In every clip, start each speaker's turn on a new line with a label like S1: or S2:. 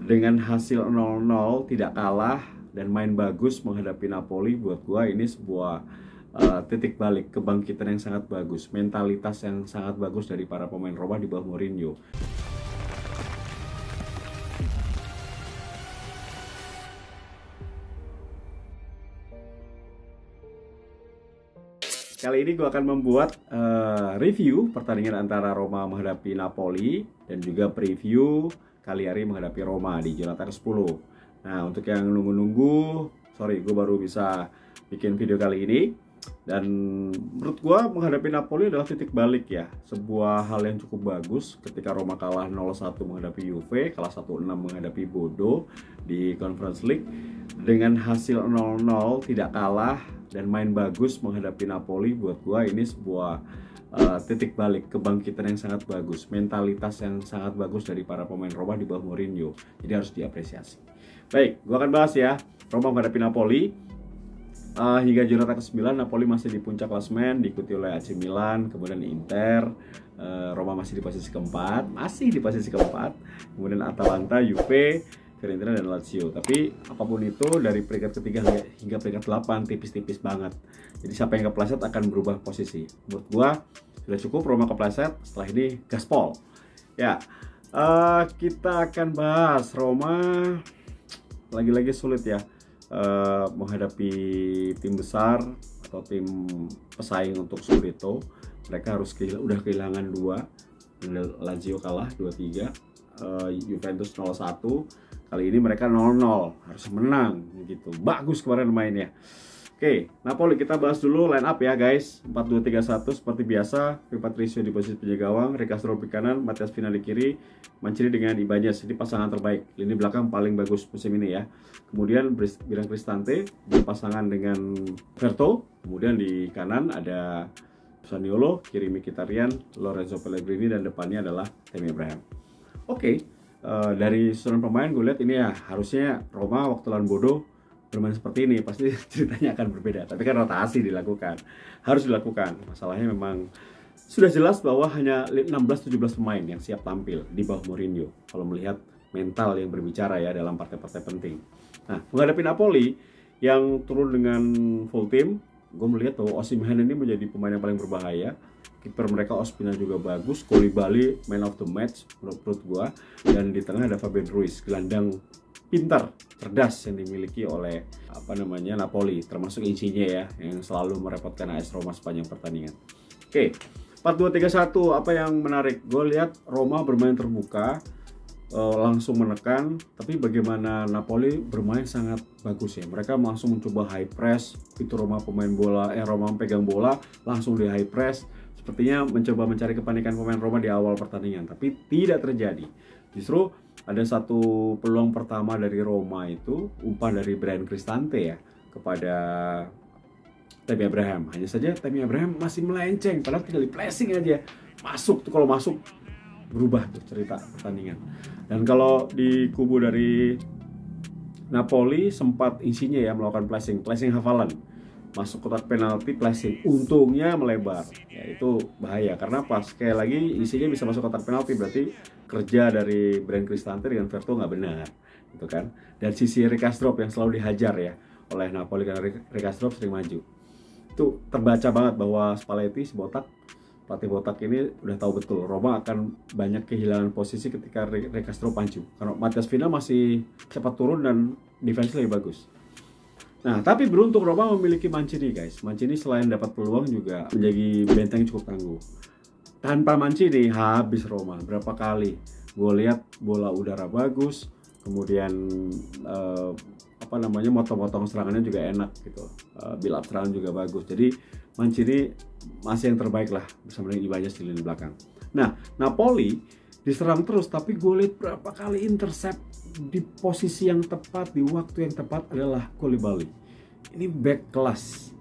S1: Dengan hasil 0-0 tidak kalah dan main bagus menghadapi Napoli, buat gua ini sebuah titik balik, kebangkitan yang sangat bagus, mentalitas yang sangat bagus dari para pemain Roma di bawah Mourinho. Kali ini gue akan membuat review pertandingan antara Roma menghadapi Napoli dan juga preview Cagliari menghadapi Roma di Giornata ke-10. Nah, untuk yang nunggu-nunggu, sorry, gue baru bisa bikin video kali ini. Dan menurut gue menghadapi Napoli adalah titik balik ya. Sebuah hal yang cukup bagus ketika Roma kalah 0-1 menghadapi Juve, kalah 1-6 menghadapi Bodo di Conference League. Dengan hasil 0-0 tidak kalah dan main bagus menghadapi Napoli, buat gue ini sebuah titik balik, kebangkitan yang sangat bagus, mentalitas yang sangat bagus dari para pemain Roma di bawah Mourinho. Jadi harus diapresiasi. Baik, gue akan bahas ya Roma menghadapi Napoli. Hingga Giornata ke-9 Napoli masih di puncak klasemen, diikuti oleh AC Milan, kemudian Inter. Roma masih di posisi keempat, kemudian Atalanta, Juve, Fiorentina, dan Lazio. Tapi apapun itu, dari peringkat ketiga hingga peringkat 8 tipis-tipis banget. Jadi siapa yang kepleset akan berubah posisi. Menurut gua sudah cukup Roma kepleset, setelah ini gaspol. Ya, kita akan bahas Roma lagi-lagi sulit ya menghadapi tim besar atau tim pesaing untuk Scudetto. Mereka udah kehilangan 2, Lazio kalah 2-3, Juventus 0-1. Kali ini mereka 0-0, harus menang gitu. Bagus kemarin mainnya. Oke, Napoli kita bahas dulu line up ya guys. 4-2-3-1 seperti biasa. Patricio di posisi penjaga gawang, Ricastro di kanan, Matias Vina di kiri, Mancini dengan Ibanez. Ini pasangan terbaik. Lini belakang paling bagus musim ini ya. Kemudian Bryan Cristante berpasangan dengan Verto. Kemudian di kanan ada Zaniolo, kiri Mkhitaryan, Lorenzo Pellegrini, dan depannya adalah Tammy Abraham. Oke, dari susunan pemain gue lihat ini ya harusnya Roma waktu lawan Bodo bermain seperti ini, pasti ceritanya akan berbeda. Tapi kan rotasi dilakukan, harus dilakukan. Masalahnya memang sudah jelas bahwa hanya 16-17 pemain yang siap tampil di bawah Mourinho kalau melihat mental yang berbicara ya dalam partai-partai penting. Nah, menghadapi Napoli yang turun dengan full team, gue melihat bahwa Osimhen ini menjadi pemain yang paling berbahaya. Kiper mereka Ospina juga bagus, Koulibaly man of the match menurut gue, dan di tengah ada Fabian Ruiz, gelandang pintar, cerdas yang dimiliki oleh Napoli, termasuk Insigne ya yang selalu merepotkan AS Roma sepanjang pertandingan. Oke, 4-2-3-1 apa yang menarik? Gue lihat Roma bermain terbuka, langsung menekan, tapi bagaimana Napoli bermain sangat bagus ya. Mereka langsung mencoba high press, itu Roma pegang bola langsung di high press. Sepertinya mencoba mencari kepanikan pemain Roma di awal pertandingan, tapi tidak terjadi. Justru ada satu peluang pertama dari Roma itu umpan dari Bryan Cristante ya kepada Tammy Abraham. Hanya saja Tammy Abraham masih melenceng, padahal tinggal di pressing aja masuk tuh. Kalau masuk berubah tuh cerita pertandingan. Dan kalau di kubu dari Napoli sempat Insigne ya melakukan flashing hafalan, masuk kotak penalti, flashing, untungnya melebar ya. Itu bahaya karena pas sekali lagi Insigne bisa masuk kotak penalti, berarti kerja dari Bryan Cristante dengan Verto nggak benar gitu kan. Dan sisi Ricastro yang selalu dihajar ya oleh Napoli karena Ricastro sering maju, itu terbaca banget bahwa Spalletti, pelatih botak ini udah tahu betul Roma akan banyak kehilangan posisi ketika Ricastro pacu, karena Matias Vina masih cepat turun dan defense lebih bagus. Nah, tapi beruntung Roma memiliki Mancini guys. Mancini selain dapat peluang juga menjadi benteng cukup tangguh. Tanpa Mancini habis Roma. Berapa kali gue lihat bola udara bagus, kemudian motong-motong serangannya juga enak gitu, build up serangan juga bagus. Jadi Mancini masih yang terbaik lah bersama dengan Ibanez di lini belakang. Nah, Napoli diserang terus, tapi gue lihat berapa kali intercept di posisi yang tepat, di waktu yang tepat adalah Koulibaly. Ini back kelas.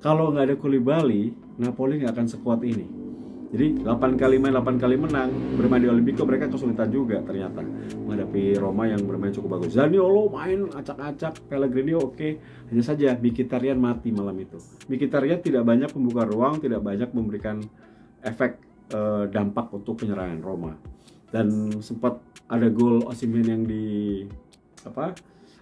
S1: Kalau nggak ada Koulibaly, Napoli nggak akan sekuat ini. Jadi 8 kali main, 8 kali menang. Bermain di Olimpico mereka kesulitan juga ternyata menghadapi Roma yang bermain cukup bagus. Zaniolo main acak-acak, Pellegrini oke. Hanya saja Mkhitaryan mati malam itu. Mkhitaryan tidak banyak membuka ruang, tidak banyak memberikan efek dampak untuk penyerangan Roma. Dan sempat ada gol Osimhen yang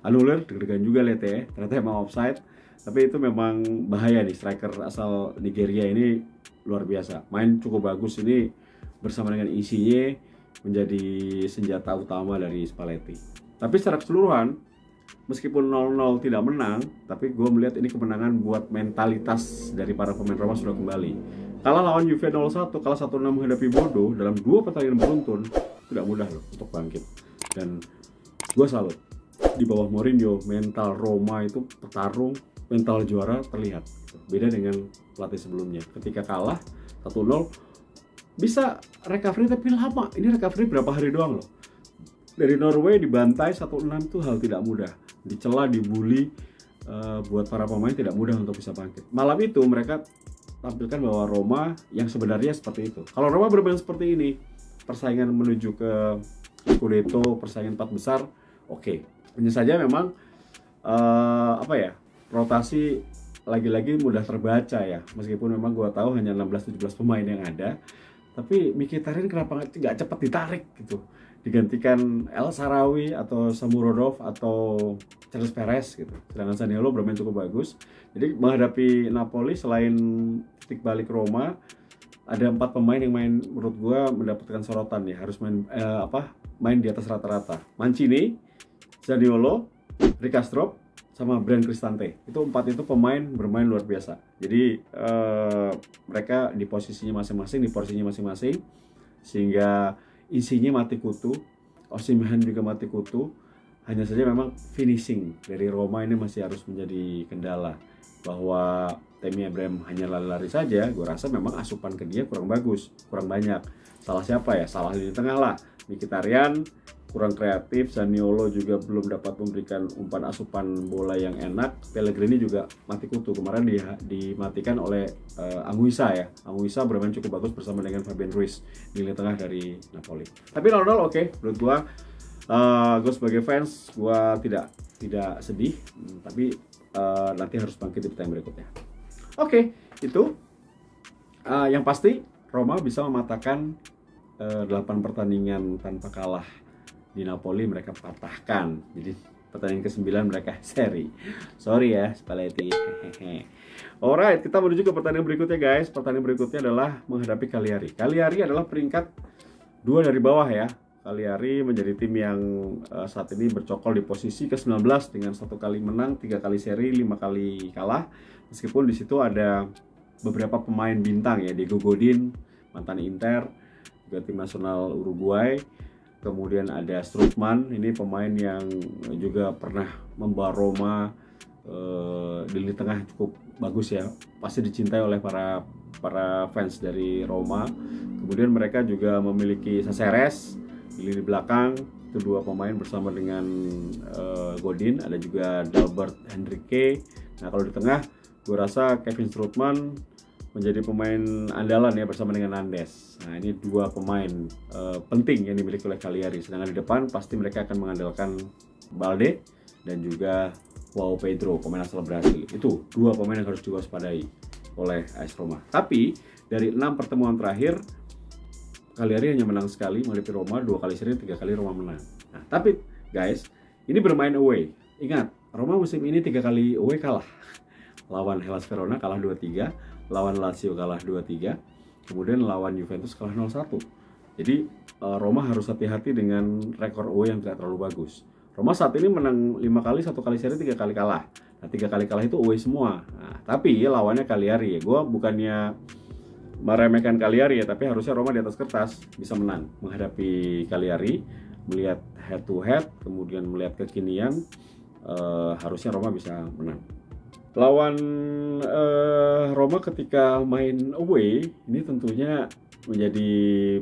S1: anulir, deg-degan juga lihat ya, ternyata emang offside. Tapi itu memang bahaya nih, striker asal Nigeria ini luar biasa, main cukup bagus ini, bersama dengan Insigne menjadi senjata utama dari Spalletti. Tapi secara keseluruhan, meskipun 0-0 tidak menang, tapi gue melihat ini kemenangan buat mentalitas dari para pemain Roma sudah kembali. Kalah lawan Juve 0-1, kalah 1-6 menghadapi Bodo dalam 2 pertandingan beruntun, tidak mudah loh untuk bangkit. Dan gue salut, di bawah Mourinho, mental Roma itu petarung, mental juara terlihat. Beda dengan pelatih sebelumnya. Ketika kalah 1-0, bisa recovery tapi lama. Ini recovery berapa hari doang loh. Dari Norway dibantai 1-6 itu hal tidak mudah. Dicela, dibully, buat para pemain tidak mudah untuk bisa bangkit. Malam itu mereka tampilkan bahwa Roma yang sebenarnya seperti itu. Kalau Roma bermain seperti ini, persaingan menuju ke Scudetto, persaingan 4 besar, oke. Hanya saja memang rotasi lagi-lagi mudah terbaca ya. Meskipun memang gue tahu hanya 16-17 pemain yang ada, tapi Mkhitaryan kenapa nggak cepat ditarik gitu, digantikan El Shaarawy atau Samurodov atau Charles Perez gitu. Sedangkan Zaniolo bermain cukup bagus. Jadi menghadapi Napoli, selain titik balik Roma, ada 4 pemain yang main menurut gue mendapatkan sorotan ya, harus main di atas rata-rata. Mancini, Zaniolo, Rickastrop, sama Brand Cristante. Itu 4 itu pemain bermain luar biasa. Jadi mereka di posisinya masing-masing, di porsinya masing-masing, sehingga isinya mati kutu. Osimhen juga mati kutu. Hanya saja memang finishing dari Roma ini masih harus menjadi kendala. Bahwa Tammy Abraham hanya lari-lari saja, gue rasa memang asupan ke dia kurang bagus, kurang banyak. Salah siapa ya? Salah di tengah lah. Mkhitaryan kurang kreatif, Zaniolo juga belum dapat memberikan umpan asupan bola yang enak. Pellegrini juga mati kutu, kemarin dimatikan oleh Anguissa ya. Anguissa bermain cukup bagus bersama dengan Fabian Ruiz di lini tengah dari Napoli. Tapi 0-0 oke, menurut gue sebagai fans gue tidak sedih, tapi nanti harus bangkit di pertandingan berikutnya. Oke, itu yang pasti Roma bisa mematahkan 8 pertandingan tanpa kalah di Napoli, mereka patahkan. Jadi pertandingan ke-9 mereka seri. Sorry ya Spalletti. Alright, kita menuju ke pertandingan berikutnya guys. Pertandingan berikutnya adalah menghadapi Cagliari. Cagliari adalah peringkat 2 dari bawah ya. Cagliari menjadi tim yang saat ini bercokol di posisi ke-19 dengan 1 kali menang, 3 kali seri, 5 kali kalah. Meskipun di situ ada beberapa pemain bintang ya, Diego Godin, mantan Inter, juga tim nasional Uruguay. Kemudian ada Strootman, ini pemain yang juga pernah membawa Roma di lini tengah cukup bagus ya, pasti dicintai oleh para fans dari Roma. Kemudian mereka juga memiliki Caceres di lini belakang, itu 2 pemain bersama dengan Godin. Ada juga Dalbert Henrique. Nah kalau di tengah, gue rasa Kevin Strootman menjadi pemain andalan ya bersama dengan Nandes. Nah ini 2 pemain penting yang dimiliki oleh Cagliari. Sedangkan di depan pasti mereka akan mengandalkan Balde dan juga João Pedro, pemain asal Brasil. Itu 2 pemain yang harus diwaspadai oleh AS Roma. Tapi dari 6 pertemuan terakhir, Cagliari hanya menang sekali menghadapi Roma, 2 kali seri, 3 kali Roma menang. Nah tapi guys, ini bermain away. Ingat, Roma musim ini 3 kali away kalah. Lawan Hellas Verona kalah 2-3, lawan Lazio kalah 2-3, kemudian lawan Juventus kalah 0-1. Jadi Roma harus hati-hati dengan rekor away yang tidak terlalu bagus. Roma saat ini menang 5 kali, 1 kali seri, 3 kali kalah. Nah 3 kali kalah itu away semua. Nah, tapi lawannya Cagliari ya. Gue bukannya meremehkan Cagliari ya, tapi harusnya Roma di atas kertas bisa menang menghadapi Cagliari. Melihat head to head, kemudian melihat kekinian, harusnya Roma bisa menang. Lawan Roma ketika main away ini tentunya menjadi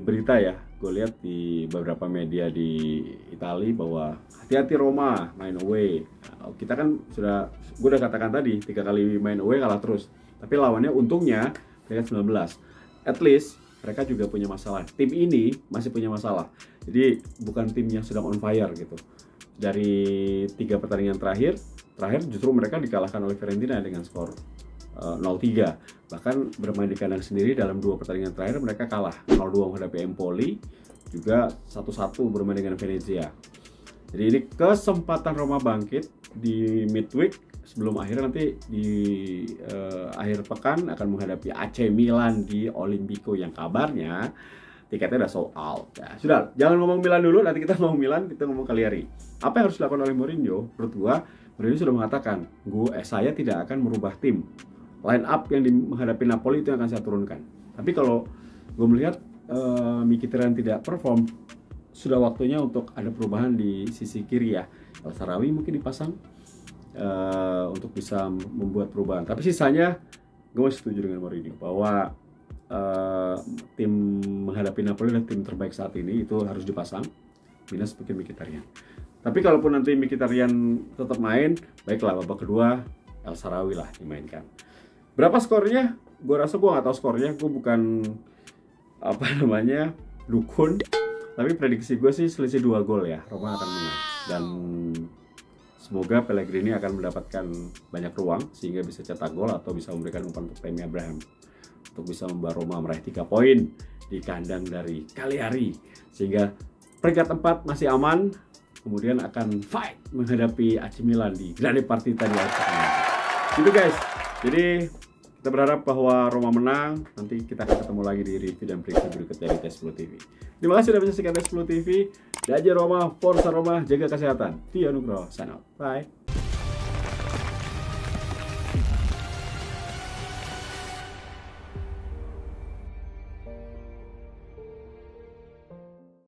S1: berita ya. Gue lihat di beberapa media di Italia bahwa hati-hati Roma main away. Nah, kita kan gue udah katakan tadi 3 kali main away kalah terus. Tapi lawannya untungnya peringkat 19. At least mereka juga punya masalah. Tim ini masih punya masalah. Jadi bukan tim yang sedang on fire gitu. Dari 3 pertandingan terakhir justru mereka dikalahkan oleh Fiorentina dengan skor 0-3. Bahkan bermain di kandang sendiri dalam 2 pertandingan terakhir mereka kalah 0-2 menghadapi Empoli, juga 1-1 bermain dengan Venezia. Jadi ini kesempatan Roma bangkit di midweek sebelum akhirnya nanti di akhir pekan akan menghadapi AC Milan di Olimpico yang kabarnya tiketnya udah sold out. Ya, sudah, jangan ngomong Milan dulu, nanti kita ngomong Milan, kita ngomong Cagliari. Apa yang harus dilakukan oleh Mourinho? Menurut gua, Mourinho sudah mengatakan, saya tidak akan merubah tim. Line up yang menghadapi Napoli itu yang akan saya turunkan. Tapi kalau gue melihat Mkhitaryan tidak perform, sudah waktunya untuk ada perubahan di sisi kiri ya. El Shaarawy mungkin dipasang untuk bisa membuat perubahan. Tapi sisanya gue setuju dengan Mourinho bahwa tim menghadapi Napoli adalah tim terbaik saat ini, itu harus dipasang minus mungkin Mkhitaryan. Tapi kalaupun nanti Mkhitaryan tetap main, baiklah babak kedua El Shaarawy lah dimainkan. Berapa skornya? Gue rasa gue nggak tahu skornya, gue bukan dukun. Tapi prediksi gue sih selisih 2 gol ya, Roma akan menang. Dan semoga Pellegrini akan mendapatkan banyak ruang sehingga bisa cetak gol atau bisa memberikan umpan untuk Tammy Abraham untuk bisa membawa Roma meraih 3 poin di kandang dari Cagliari, sehingga peringkat 4 masih aman, kemudian akan fight menghadapi AC Milan di Grande Partita di akhir pekan. Gitu guys, jadi kita berharap bahwa Roma menang. Nanti kita akan ketemu lagi di review dan preview berikutnya di Tes 10 TV. Terima kasih sudah menyaksikan Tes 10 TV. Daja Roma, Forza Roma, jaga kesehatan. Tio Nugroho, sign out. Bye.